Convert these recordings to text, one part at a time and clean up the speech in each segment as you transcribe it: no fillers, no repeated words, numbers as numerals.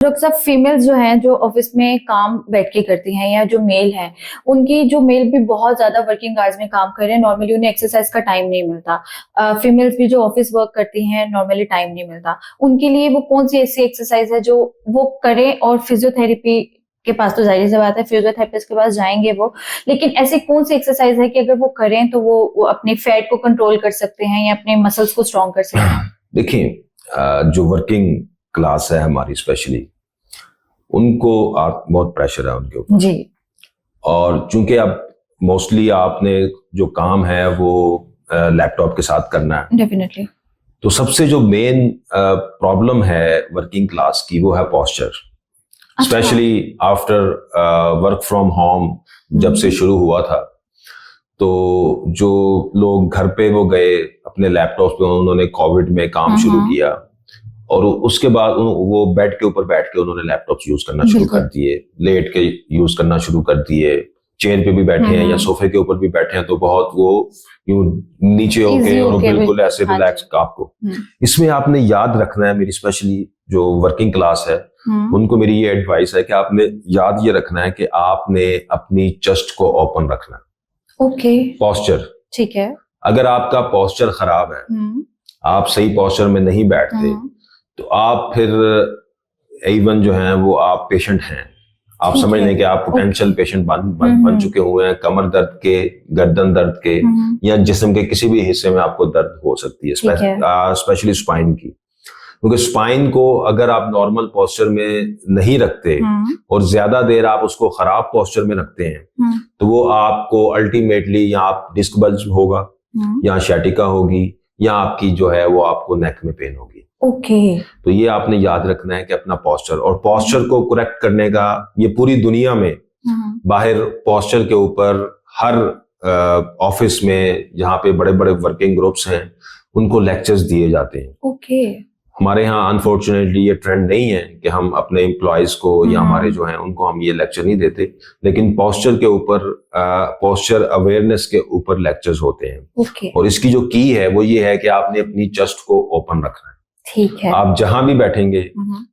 Doctor साहब, females जो हैं जो ऑफिस में काम बैठ के करती हैं या जो मेल हैं, उनकी जो मेल भी बहुत ज्यादा वर्किंग आवर्स में काम कर रहे हैं, नॉर्मली उन्हें एक्सरसाइज का टाइम नहीं मिलता। फीमेल्स भी जो ऑफिस वर्क करती हैं, नॉर्मली टाइम नहीं मिलता उनके लिए। वो कौन सी ऐसी एक्सरसाइज है जो वो करें? और फिजियोथेरेपी के पास तो जाहिर सी बात है, फिजियोथेरेपिस्ट के पास जाएंगे वो, लेकिन ऐसी कौन सी एक्सरसाइज है कि अगर वो करें तो वो अपने फैट को कंट्रोल कर सकते हैं या अपने मसल्स को स्ट्रॉन्ग कर सकते हैं? देखिए, जो वर्किंग क्लास है हमारी, स्पेशली उनको आप बहुत प्रेशर है उनके ऊपर जी। और चूंकि अब मोस्टली आपने जो काम है वो लैपटॉप के साथ करना है, डेफिनेटली। तो सबसे जो मेन प्रॉब्लम है वर्किंग क्लास की वो है posture. Specially after work from home जब से शुरू हुआ था, तो जो लोग घर पे वो गए अपने लैपटॉप पे, उन्होंने कोविड में काम शुरू किया और उसके बाद वो बेड के ऊपर बैठ के उन्होंने लैपटॉप यूज करना शुरू कर दिए, लेट के यूज करना शुरू कर दिए, चेयर पे भी बैठे हैं या सोफे के ऊपर भी बैठे हैं तो बहुत वो यूं नीचे होके और बिल्कुल ऐसे रिलैक्स आपको। इसमें आपने याद रखना है, मेरी स्पेशली जो वर्किंग क्लास है उनको मेरी ये एडवाइस है कि आपने याद ये रखना है कि आपने अपनी चेस्ट को ओपन रखना है। ओके। पोस्चर, ठीक है। अगर आपका पोस्चर खराब है, आप सही पोस्चर में नहीं बैठते, तो आप फिर इवन जो है वो आप पेशेंट हैं, आप समझ लें कि आप पोटेंशियल पेशेंट बन चुके हुए हैं। कमर दर्द के, गर्दन दर्द के या जिस्म के किसी भी हिस्से में आपको दर्द हो सकती है, स्पेशली स्पाइन की। क्योंकि स्पाइन को अगर आप नॉर्मल पोस्चर में नहीं रखते और ज्यादा देर आप उसको खराब पोस्चर में रखते हैं, तो वो आपको अल्टीमेटली या आप डिस्क बल्ज होगा या शैटिका होगी या आपकी जो है वो आपको नेक में पेन होगी। ओके। तो ये आपने याद रखना है कि अपना पोस्चर, और पोस्चर को करेक्ट करने का ये पूरी दुनिया में बाहर पोस्चर के ऊपर हर ऑफिस में जहाँ पे बड़े बड़े वर्किंग ग्रुप्स हैं उनको लेक्चर्स दिए जाते हैं। ओके। हमारे यहाँ अनफॉर्चुनेटली ये ट्रेंड नहीं है कि हम अपने एम्प्लॉयज को या हमारे जो हैं उनको हम ये लेक्चर नहीं देते, लेकिन पोस्चर के ऊपर, पोस्चर अवेयरनेस के ऊपर लेक्चर्स होते हैं। और इसकी जो की है वो ये है कि आपने अपनी चेस्ट को ओपन रखना है। ठीक है। आप जहां भी बैठेंगे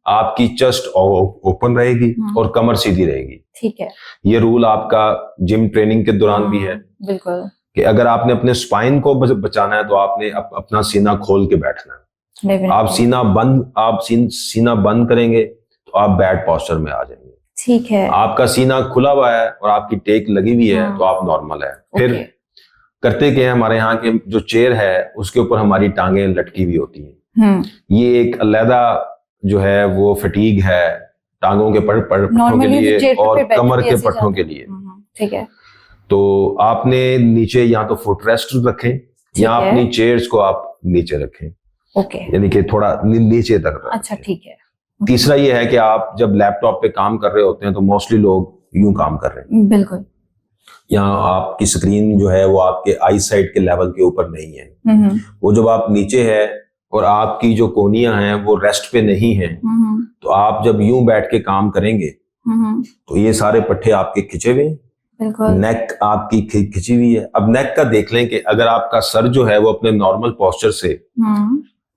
आपकी चेस्ट ओपन रहेगी और कमर सीधी रहेगी। ठीक है। ये रूल आपका जिम ट्रेनिंग के दौरान भी है। बिल्कुल। कि अगर आपने अपने स्पाइन को बचाना है तो आपने अपना सीना खोल के बैठना है। आप सीना बंद करेंगे तो आप बैड पोस्चर में आ जाएंगे। ठीक है। आपका सीना खुला हुआ है और आपकी टेक लगी हुई है तो आप नॉर्मल है। फिर करते क्या है, हमारे यहाँ के जो चेयर है उसके ऊपर हमारी टांगे लटकी हुई होती हैं। ये एक अलग जो है वो फटीग है टांगों के पट्टों के लिए और कमर के पट्टों के लिए। ठीक है। तो आपने नीचे या तो फुट रेस्ट रखें या अपनी चेयर्स को आप नीचे रखें। ओके। यानी कि थोड़ा नीचे तक। अच्छा, ठीक है। तीसरा ये है कि आप जब लैपटॉप पे काम कर रहे होते हैं तो मोस्टली लोग यूं काम कर रहे हैं। बिल्कुल। यहाँ आपकी स्क्रीन जो है वो आपके आई साइड के लेवल के ऊपर नहीं है। वो जब आप नीचे है और आपकी जो कोहनियां हैं वो रेस्ट पे नहीं है, तो आप जब यूं बैठ के काम करेंगे तो ये सारे पट्टे आपके खिंचे हुए हैं, नेक आपकी खिंची हुई है। अब नेक का देख लें कि अगर आपका सर जो है वो अपने नॉर्मल पोस्चर से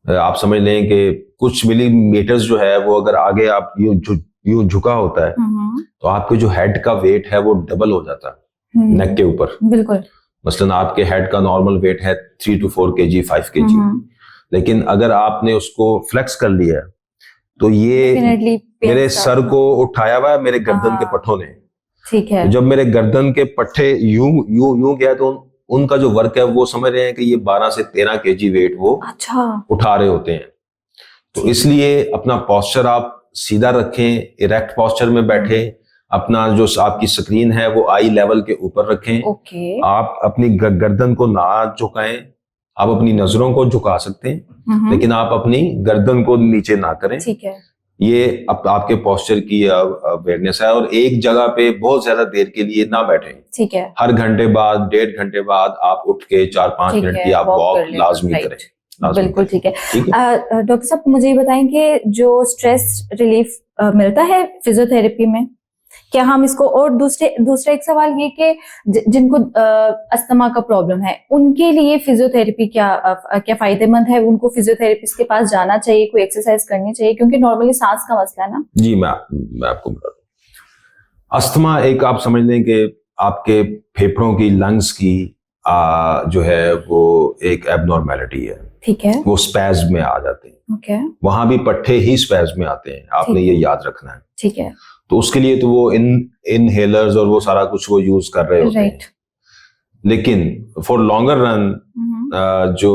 आप समझ लें कि कुछ मिलीमीटर्स जो है वो अगर आगे आप यूं झुका होता है तो आपके जो हेड का वेट है वो डबल हो जाता है नेक के ऊपर। बिल्कुल। मसलन आपके हेड का नॉर्मल वेट है 3 to 4 kg, 5 kg, लेकिन अगर आपने उसको फ्लेक्स कर लिया तो ये मेरे सर को उठाया हुआ है मेरे गर्दन के पट्टों ने। ठीक है। जब मेरे गर्दन के पट्टे यूं गया तो उनका जो वर्क है वो समझ रहे हैं कि ये 12 से 13 kg वेट वो उठा रहे होते हैं। तो इसलिए अपना पोस्चर आप सीधा रखें, इरेक्ट पोस्चर में बैठे, अपना जो आपकी स्क्रीन है वो आई लेवल के ऊपर रखें। आप अपनी गर्दन को ना झुकाएं, आप अपनी नजरों को झुका सकते हैं लेकिन आप अपनी गर्दन को नीचे ना करें। ठीक है। ये आपके पोस्चर की अवेयरनेस है। और एक जगह पे बहुत ज्यादा देर के लिए ना बैठें। ठीक है। हर घंटे बाद, 1.5 घंटे बाद आप उठ के 4-5 मिनट की आप वॉक लाजमी करें। बिल्कुल ठीक है। डॉक्टर साहब, मुझे ये बताएं कि जो स्ट्रेस रिलीफ मिलता है फिजियोथेरेपी में, क्या हम इसको, और दूसरा एक सवाल ये कि जिनको अस्थमा का प्रॉब्लम है उनके लिए फिजियोथेरेपी क्या फायदेमंद है? उनको फिजियोथेरेपिस्ट के पास जाना चाहिए, कोई एक्सरसाइज करनी चाहिए, क्योंकि नॉर्मली सांस का मसला है ना? जी, मैं आपको बता दूं, अस्थमा एक आप समझ लें कि आपके फेफड़ों की, लंग्स की जो है वो एक एबनॉर्मेलिटी है। ठीक है। वो स्पैज्म में आ जाते हैं। ओके। वहां भी पट्टे ही स्पैज्म में आते हैं, आपने ये याद रखना है। ठीक है। तो उसके लिए तो वो इनहेलर्स और वो सारा कुछ वो यूज कर रहे होते हैं। लेकिन फॉर लॉन्गर रन जो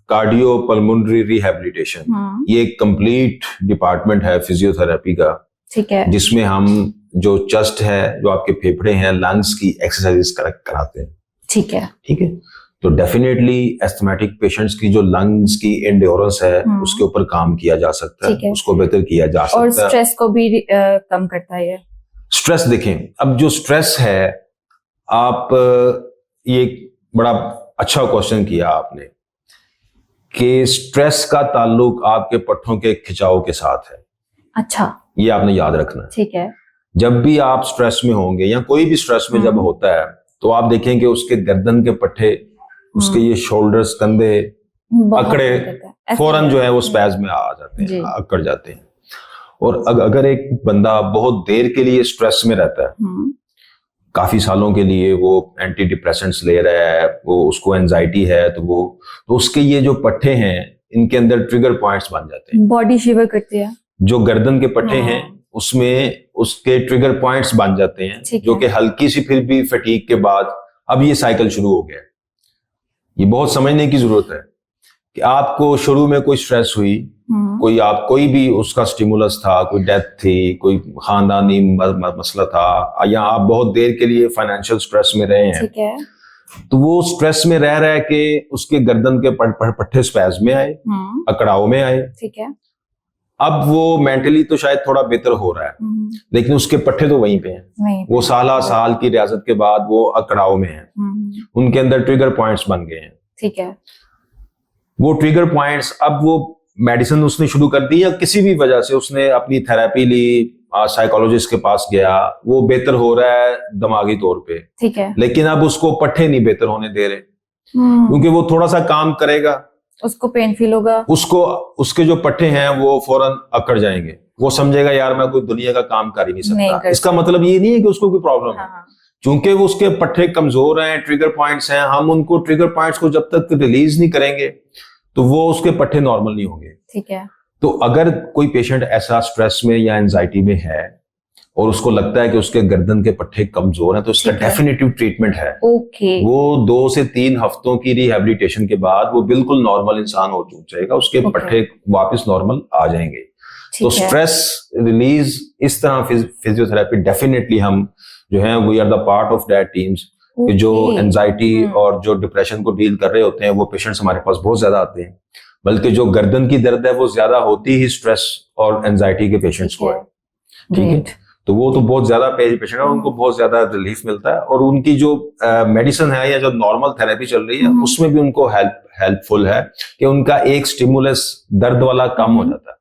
कार्डियो पल्मोनरी रिहैबिलिटेशन, ये एक कंप्लीट डिपार्टमेंट है फिजियोथेरेपी का। ठीक है। जिसमें हम जो चेस्ट है, जो आपके फेफड़े हैं, लंग्स की एक्सरसाइजेस कराते हैं। ठीक है। ठीक है। तो डेफिनेटली एस्थमेटिक पेशेंट्स की जो लंग्स की एंड्योरेंस है उसके ऊपर काम किया जा सकता है, उसको बेहतर किया जा सकता है। और स्ट्रेस को भी कम करता है ये। स्ट्रेस देखें, अब जो स्ट्रेस है, आप ये बड़ा अच्छा क्वेश्चन किया आपने कि स्ट्रेस का ताल्लुक आपके पट्टों के खिंचाव के साथ है। अच्छा। ये आपने याद रखना है। ठीक है। जब भी आप स्ट्रेस में होंगे या कोई भी स्ट्रेस में जब होता है तो आप देखेंगे उसके गर्दन के पट्टे, उसके ये शोल्डर्स, कंधे अकड़े फौरन जो है वो स्पैज्म में आ जाते हैं, अकड़ जाते हैं। और अगर एक बंदा बहुत देर के लिए स्ट्रेस में रहता है, काफी सालों के लिए वो एंटी डिप्रेसेंट्स ले रहा है, वो उसको एंजाइटी है, तो उसके ये जो पट्टे हैं इनके अंदर ट्रिगर पॉइंट्स बन जाते हैं, बॉडी शिवर करती है। जो गर्दन के पट्टे हैं उसमें उसके ट्रिगर पॉइंट्स बन जाते हैं, जो कि हल्की सी फिर भी फटीग के बाद अब ये साइकिल शुरू हो गया। ये बहुत समझने की जरूरत है कि आपको शुरू में कोई स्ट्रेस हुई, कोई भी उसका स्टिमुलस था, कोई डेथ थी, कोई खानदानी मसला था, या आप बहुत देर के लिए फाइनेंशियल स्ट्रेस में रहे हैं। ठीक है। तो वो स्ट्रेस में रह के उसके गर्दन के पट्टे स्पैज्म में आए, अकड़ाव में आए। ठीक है। अब वो मेंटली तो शायद थोड़ा बेहतर हो रहा है, लेकिन उसके पट्टे तो वहीं पे हैं। वो साल की रियाजत के बाद वो अकड़ाव में हैं, उनके अंदर ट्रिगर पॉइंट्स बन गए हैं। ठीक है। वो ट्रिगर पॉइंट्स, अब वो मेडिसिन उसने शुरू कर दी या किसी भी वजह से उसने अपनी थेरेपी ली, साइकोलॉजिस्ट के पास गया, वो बेहतर हो रहा है दिमागी तौर पे। ठीक है। लेकिन अब उसको पट्टे नहीं बेहतर होने दे रहे, क्योंकि वो थोड़ा सा काम करेगा, उसको पेन फील होगा, उसके जो पट्टे हैं वो फौरन अकड़ जाएंगे। वो समझेगा यार मैं कोई दुनिया का काम कर ही नहीं सकता। इसका मतलब ये नहीं है कि उसको कोई प्रॉब्लम है, क्योंकि वो उसके पट्टे कमजोर हैं, ट्रिगर पॉइंट्स हैं। हम उनको ट्रिगर पॉइंट्स को जब तक रिलीज नहीं करेंगे तो वो उसके पट्टे नॉर्मल नहीं होंगे। ठीक है। तो अगर कोई पेशेंट ऐसा स्ट्रेस में या एंजाइटी में है और उसको लगता है कि उसके गर्दन के पट्टे कमजोर हैं, तो इसका डेफिनेटिव ट्रीटमेंट है। वो 2 से 3 हफ्तों की रिहैबिलिटेशन के बाद वो बिल्कुल नॉर्मल इंसान हो जाएगा, उसके पट्टे वापस नॉर्मल आ जाएंगे। तो स्ट्रेस रिलीज इस तरह फिजियोथेरेपी डेफिनेटली हम जो है we are the part of that teams, कि जो एंजाइटी और जो डिप्रेशन को डील कर रहे होते हैं वो पेशेंट्स हमारे पास बहुत ज्यादा आते हैं। बल्कि जो गर्दन की दर्द है वो ज्यादा होती ही स्ट्रेस और एंजाइटी के पेशेंट्स को है। ठीक है। तो वो तो बहुत ज्यादा पेशेंट है, उनको बहुत ज्यादा रिलीफ मिलता है, और उनकी जो मेडिसिन है या जो नॉर्मल थेरेपी चल रही है उसमें भी उनको हेल्पफुल है कि उनका एक स्टिमुलस दर्द वाला कम हो जाता है।